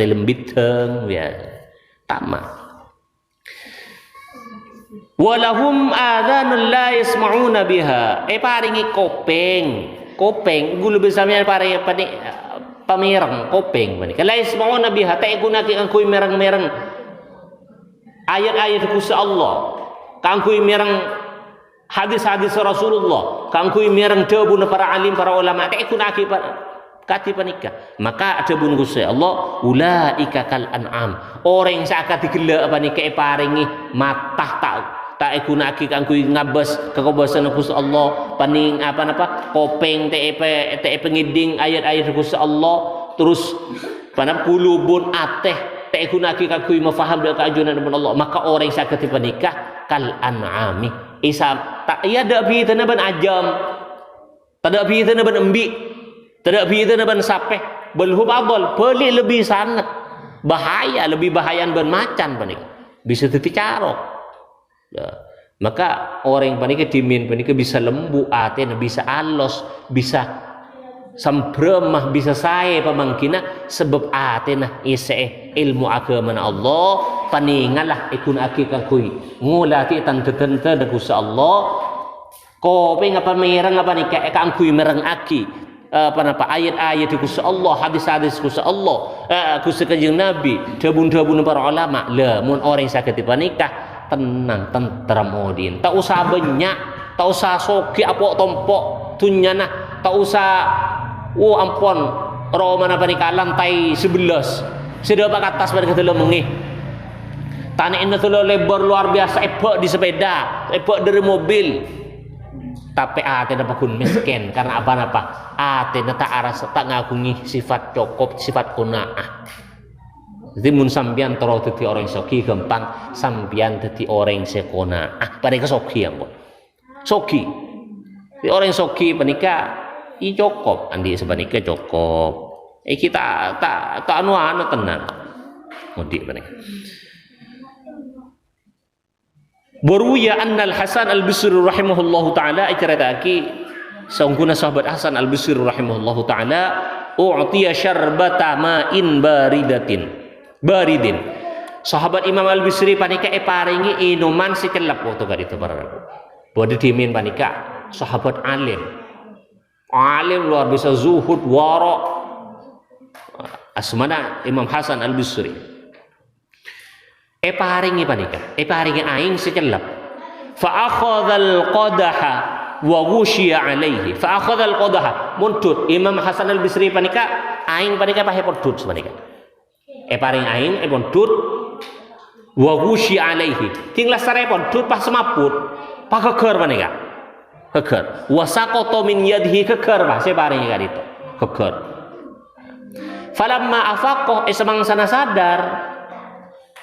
lembiteng ya. Tamak. Walahum adhanul la yasma'una biha. Paringi kopeng gula bersama paringi pamireng kopeng menika. La yasma'una biha ta gunaki angkui mereng-mereng ayat-ayat Gusti Allah. Kangkui mirang hadis-hadis Rasulullah, kangkui mirang debun para alim para ulama tak kunaki kati panika. Maka debun Gusti Allah ulaika kal an'am. Orang sakat digela panika paringi matah tak kunaki kangkui ngabes kekobasan Gusti Allah paning apa kopeng te pengiding ayat-ayat Gusti Allah terus panap kulubun ateh tak gunaki kangkui mafaham dak kajunan Allah. Maka orang sakat panika kal an'ami tak iya dak bitana ban ajam tak bitana ban embi tak bitana ban sapeh belhum adol pelik lebih sangat lebih bahayaan ban macan panik bisa dicarok ya. Maka orang panika dimin panika bisa lembu atena bisa alos bisa sambremah bisa saya pamangkina sebab atena ise ilmu agama Allah paningalah ikun akikah kui ngulati tan tetente Gusti Allah kope ngapa mereng apa nikah kang kui mereng aki ayat-ayat Gusti Allah hadis-hadis Gusti Allah Gusti Kanjeng Nabi dabun-dabun para ulama mun orang sakit panikah tenang tentram odin tak usah banyak tak usah soki apok tompok tunyana tak usah ampun roh mana panika lantai 11 sudah pak atas pada kata lemengih Tanah ini tuh lebar luar biasa, epok di sepeda, epok dari mobil. Tapi ate dapat kun miskin karena apa-apa. Ate tak aras tak ngagungi sifat cukup, sifat kunaah. Jadi mun sambian toro dadi orang soki gampang, sambian dadi orang sekona. Padahal soki yang kok. Soki. Di orang soki panika i cukup, andi sebanika cukup. Kita tak anu tenang. Mudik panika. Berwiya anna al-Hasan al-Bisri rahimahullahu ta'ala icarataki saungguna sahabat Hasan al-Bisri rahimahullahu ta'ala u'tiya syarbata ma'in baridin. Sahabat Imam al-Bisri panika paringi inuman secelap waktu kadito para rabu. Bodi dimin panika sahabat alim luar biasa zuhud wara asmana Imam Hasan al-Bisri. Paringi panika paringi aing secelap fa akhadhal qadaha wa ghushiya alaihi fa akhadhal qadaha muntut Imam Hasan al-Bisri panika aing panika pahe podut panika paring aing podut wa ghushiya alaihi tinglah sare podut pas semaput pa keker panika keker wa saqata min yadihi keker pa se paringi kadito keker falamma afaqah semangsa sadar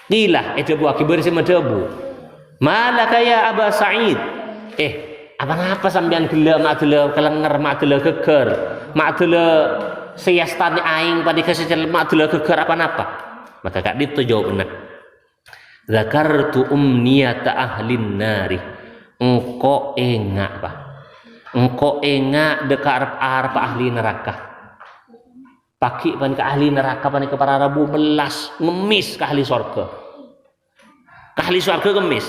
Dilah debu akibat si debu. Malaka ya Aba Sa'id. Apa sampean gila mak dele kelenger mak dele geger. Mak dele siastane aing pada kesecel mak dele geger apa-apa. Maka Kak Dito jawab benar. Zakartu umniyata ahlin nari. Engko engak Pak. Engko engak deka arep ahli neraka. Paki pan ke ahli neraka pan ke para rabu melas ngemis ke ahli surga. Ke ahli surga ngemis.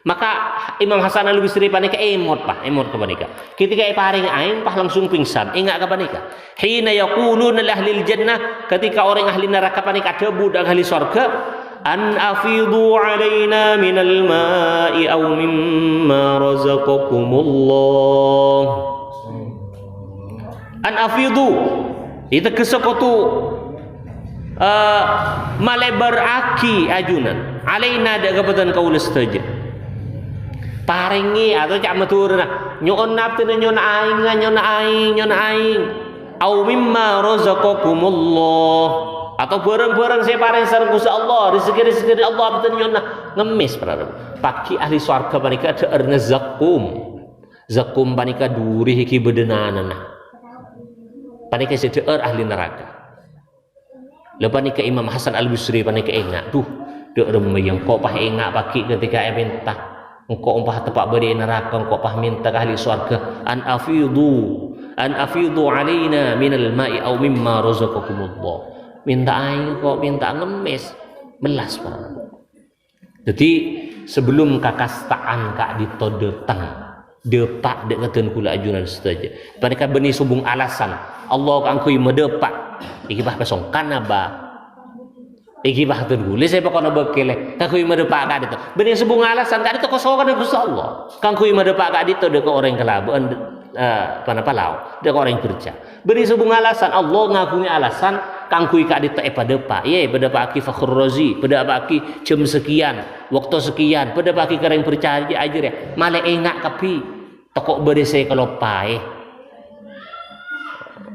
Maka Imam Hasan al-Bisri pan ke emot ke panika. Ketika paring aing pah langsung pingsan. Ingat ke panika. Hina yaquluna li ahli jannah ketika orang ahli neraka panika debu dan ahli surga an afidu alaina minal ma'i aw mimma razaqakumullah. An afidu itu kesekotu malebar aki ajunan alaina ada kebetulan kau lestaja paringi atau cak maturna nyon nafti nyon aing au mimma razaqakumullah atau barang-barang saya paring sareng Gusti Allah rezeki Allah betul nyon ngemis para pagi ahli swarga panika ada zakum panika duri hiki bedenanana panika sedeur ahli neraka. Lepas ni ke Imam Hasan al-Bisri panika ingat, dek remayang kok pah ingat pagi ketika minta engkau umpah tepak beri neraka engkau pah minta ke ahli surga an afidu alaina minal ma'i aw mimma razaqakumullah. Minta air kok minta ngemis melas para. Jadi sebelum kakastaan Kak Dito datang depak dek ngeten kula ajunan saja. Mereka beni subung alasan Allah kangkui medepak iki bah pesongkan aba iki bah tergule saya pokoknya bekele kangkui medepak Kak Dito beni subung alasan Kak Dito kosongan Gusti Allah kangkui medepak Kak Dito dek orang kelabuan panapa lau dek orang kerja beni subung alasan Allah ngakui alasan kangkui Kak Dito padepak ye padepak ki Fakhrul Razi padepak ki jam sekian waktu sekian padepak ki kereng percaya aja ya male engak kapi tokok beri saya kalau pae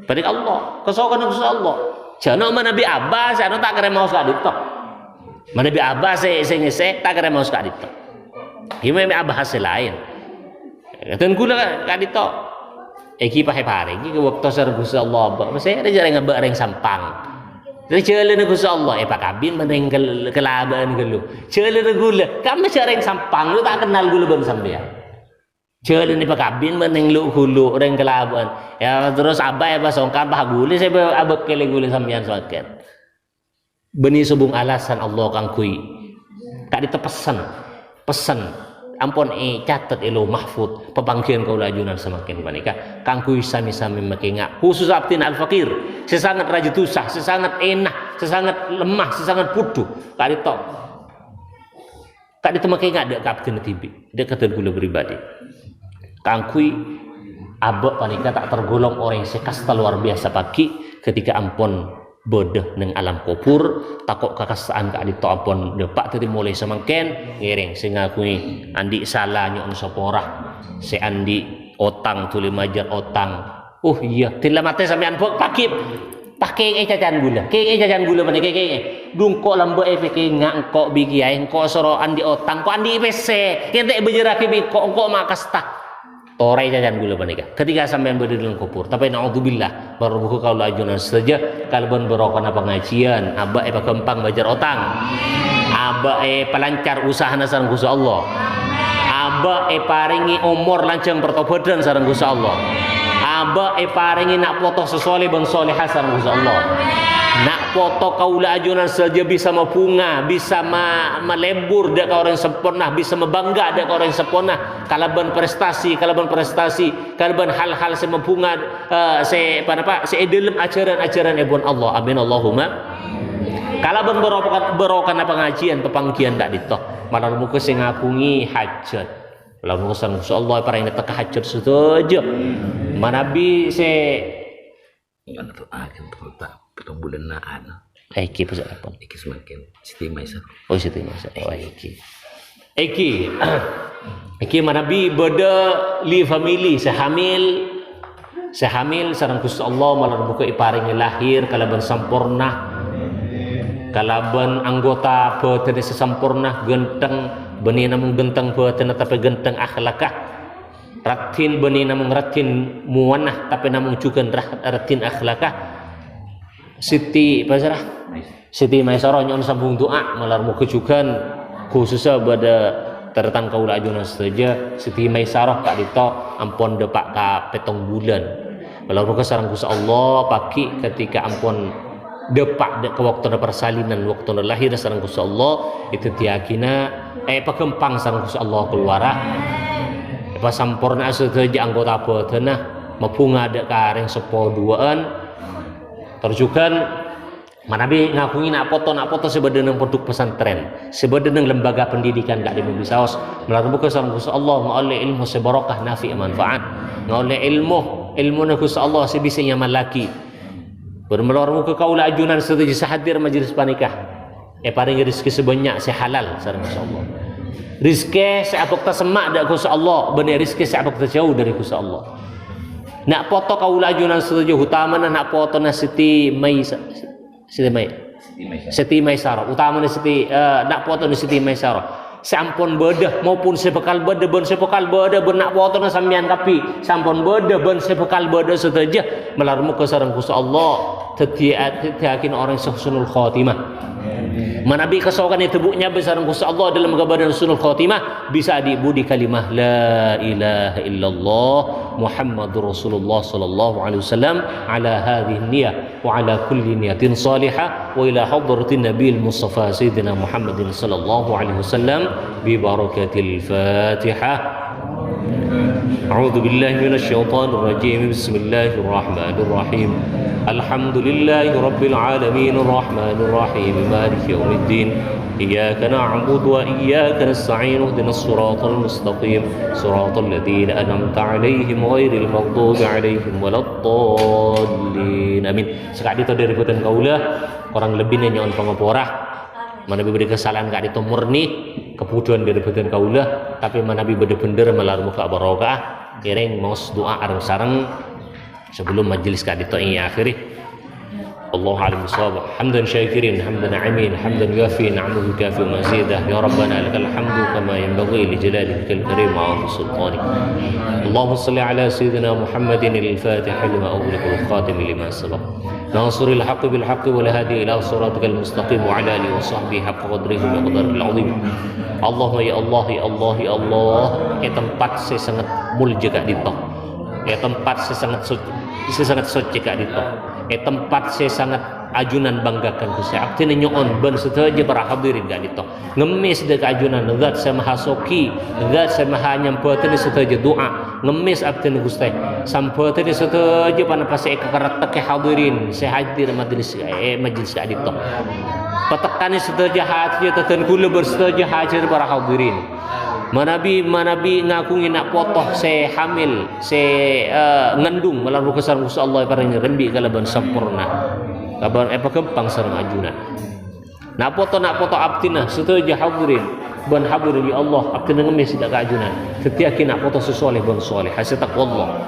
pada Allah, kesokan Gusti Allah. Jangan mana Nabi Abbas, jangan tak kira mau sekali tok. Mana Nabi Abbas saya ngesek tak kira mau sekali tok. Gimana Nabi Abbas lain. Katan gula kali tok. Eki pakai pare, eki waktu ser Gusti Allah. Saya ada jarang ngebak sampang. Dari jalan Gusti Allah, pak kabin meneng kelaban gelu. Jalan gula, kamu jarang sampang, lu tak kenal gula bang sampean. Jalan ni pakabin meneng lu hulu orang kelabuan ya terus abah ya pasongkan bah guli saya abah kele guli sambian soket beni subung alasan Allah kangkui Kak Dito pesan ampun catat elo mahfud pepanggian kau lajunan semakin panika kangkui sami-sami makinga khusus abdin al-fakir sesangat raja tusah sesangat enak sesangat lemah sesangat putu Kak Dito makinga dek kapten tibi dek kata gula pribadi kangkui abek panika tak tergolong orang sekasta luar biasa pagi ketika ampun bedah neng alam kubur takut kakasaan ka adito apon depak tadi mulai semangken ngiring sing ngakui andi salah nyon sopora si andi otang tuli majar otang iya tila mate sampean pakip pakai jajan gula jajan gula mana dungkok lambe ke ngangkok bigi ay engko soro andi otang ko andi IPC kente bejerake bi kok makasta torai jajan gula panika ketika sampean berada dalam kubur tapi naudzubillah baru buku kau lajunan saja kalban berokana pengajian aba pakempang bajar otang aba pelancar usaha sareng Gusti Allah aba paringi umur lancang pertobadan sareng Gusti Allah aba paringi nak foto sesoleh bang solehah sareng Gusti Allah nak foto kaula ajunan saja bisa membunga, bisa melebur dak orang sempurna, bisa membangga dak orang sempurna. Kalaban prestasi, kalaban hal-hal se membunga se dalam ajaran-ajaran ibun Allah. Amin Allahumma. Kalaban berokan pengajian pepanggian dak ditoh. Malah muka sing ngapungi hajat. Lalu sang Allah para yang teka hajat setuju. Manabi se Ano to akin to ta petong bulan na ano. Iki pasal apa? Iki semakin Siti Maisar. Oh Siti Maisar. Oh iki. Iki manabi beda li family sehamil sareng Gusti Allah malah buka iparingi lahir kalaban sampurna. Kalaban anggota badan sesempurna genteng benih namung genteng badan tapi genteng akhlakah. Ratin bani namung ratin muwanah tapi namung juga ratin akhlakah Siti Maisarah nyon sambung doa malar muka juga khususnya pada tertang kaula ajunan saja Siti Maisarah kak dito ampun depak ka petong bulan malar muka sareng Gusti Allah pagi ketika ampun depak ke waktu persalinan waktu lahir sareng Gusti Allah itu tiakina pagempang sareng Gusti Allah keluara apa sampurna sedaja anggota badanah mabunga ada kareng sepo duaan terjukan manabi ngakungi nak foto sebadanang produk pesantren sebadanang lembaga pendidikan gak dibisaos melalui buka sareng Gusti Allah ngoleh ilmu sebarokah nafi manfaat ngoleh ilmu na Gusti Allah sebisa nyaman laki bermelarmu ke kaula ajunan sedaja sahadir majelis panikah paring rezeki sebanyak sehalal sareng Gusti Allah rizki seabok semak dak Gusti Allah bener rizki seabok jauh dari Gusti Allah nak foto kaula ajunan setuju utama nak foto na Siti Maisarah utama na Siti nak foto na Siti Maisarah sampun bedah maupun sebekal bedah nak foto na sampean tapi sampun bedah ben sebekal bedah setuju melarmu ke sareng Gusti Allah tetiakin orang husnul khatimah manabi kesokan itu tebuknya besar Gusti Allah dalam gambaran husnul khatimah bisa dibudi kalimah la ilaha illallah Muhammadur Rasulullah sallallahu alaihi wasallam ala hadhihi niyyah wa ala kulli niyatin salihah wa ila hadratin nabiyil mustafa sayyidina Muhammadin sallallahu alaihi wasallam bi barakatil Fatihah. أعوذ بالله من الشيطان الرجيم بسم الله الرحمن الرحيم الحمد لله رب العالمين الرحمن الرحيم مالك يوم الدين إياك نعبد وإياك نستعين اهدنا الصراط المستقيم صراط الذين أنعمت عليهم غير المغضوب عليهم ولا الضالين آمين. Sekali itu dari buatan kaulah orang lebih nanya on pengoporah mana beri kesalahan kak itu murni kebutuhan dari badan kaulah tapi mana bener-bener melar muka barokah kering maus doa areng sareng sebelum majelis kak itu ini akhiri Allah alim bisawab hamdan syakirin hamdan amin hamdan yafi na'muhu kafi mazidah ya rabbana lakal hamdu kama yanbaghi li jalalikal karim wa 'azimi sultanik Allahumma salli ala sayyidina Muhammadin al-fatih lima ughliqa wal khatim lima sabaq ناصر الحق بالحق والهادي إلى صراطك المستقيم وعلى آله وصحبه حق قدره وقدره العظيم Allahumma ya Allah ya Allah ya Allah tempat saya sangat mulia kak dito tempat saya sangat suci kak dito tempat saya sangat ajunan banggakan ku saya artinya nyoon ben sedaja para hadirin kak dito ngemis dek ajunan zat saya maha soki zat saya maha nyampeuteun sedaja doa ngemis artinya Gusti sampeuteun sedaja panapas saya kakaretek hadirin saya hadir majelis kak dito petekani sedaja hati teten kula bersedaja hadir para hadirin manabi ngakungi nak potoh saya hamil saya ngandung melalui kesan Gusti Allah paring rembi kalaban sempurna kabar apa kempang sareng ajuna nak foto abdina setuju hadirin ban hadirin ya Allah abdina ngemis dak ajuna setiap nak foto sesoleh ban soleh hasil taqwallah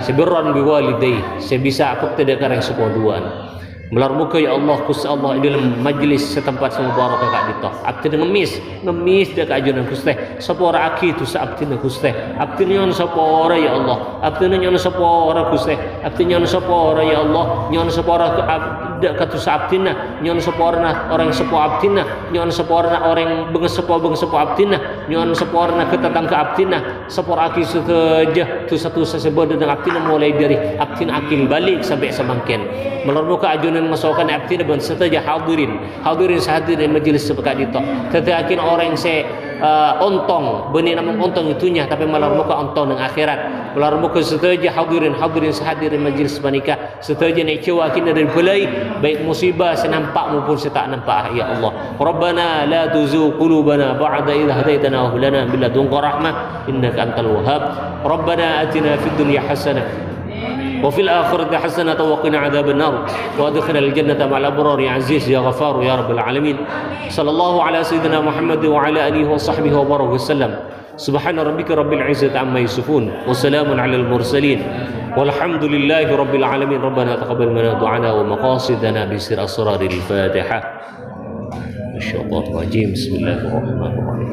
sebirran biwalidayhi sebisa aku tidak kareng sepoduan melar muka ya Allah Gusti Allah dalam majlis setempat semua barakah kak ditoh abdi ngemis dak ajunan Gusti sapa ora aki tu sa abdi Gusti abdi nyon sapa ora ya Allah abdi nyon sapa ora Gusti abdi nyon sapa ora ya Allah nyon sapa ora dak katu sa abdina nyon sapa ora orang sapa abdina nyon sapa ora orang beng sapa abdina nyon sapa ora ketatang ke abdina sapa ora aki seteja tu satu sesebod dengan abdina mulai dari abdina akil balik sampai semangken melar muka ajunan masukkan abdi dan seteja hadirin sehadirin majlis sepekat itu tetapi orang se ontong benih nama ontong itunya tapi malah muka ontong dengan akhirat malah muka seteja hadirin sehadirin majlis panika seteja nak cewa kini dari belai baik musibah senampak maupun setak nampak ya Allah Rabbana la tuzigh qulubana ba'da idh hadaitana wa hab lana min ladunka rahmah innaka antal wahhab Rabbana atina fid dunya hasanah وفي الآخرة حسنة وقنا عذاب النار وادخلنا الجنة مع الأبرار يا عزيز يا غفار يا رب العالمين صلى الله على سيدنا محمد وعلى آله وصحبه وبارك وسلم سبحان ربك رب العزة عما يصفون وسلام على المرسلين والحمد لله رب العالمين ربنا تقبل منا دعانا ومقاصدنا بسر أسرار الفاتحة الشيطان الرجيم بسم الله الرحمن الرحيم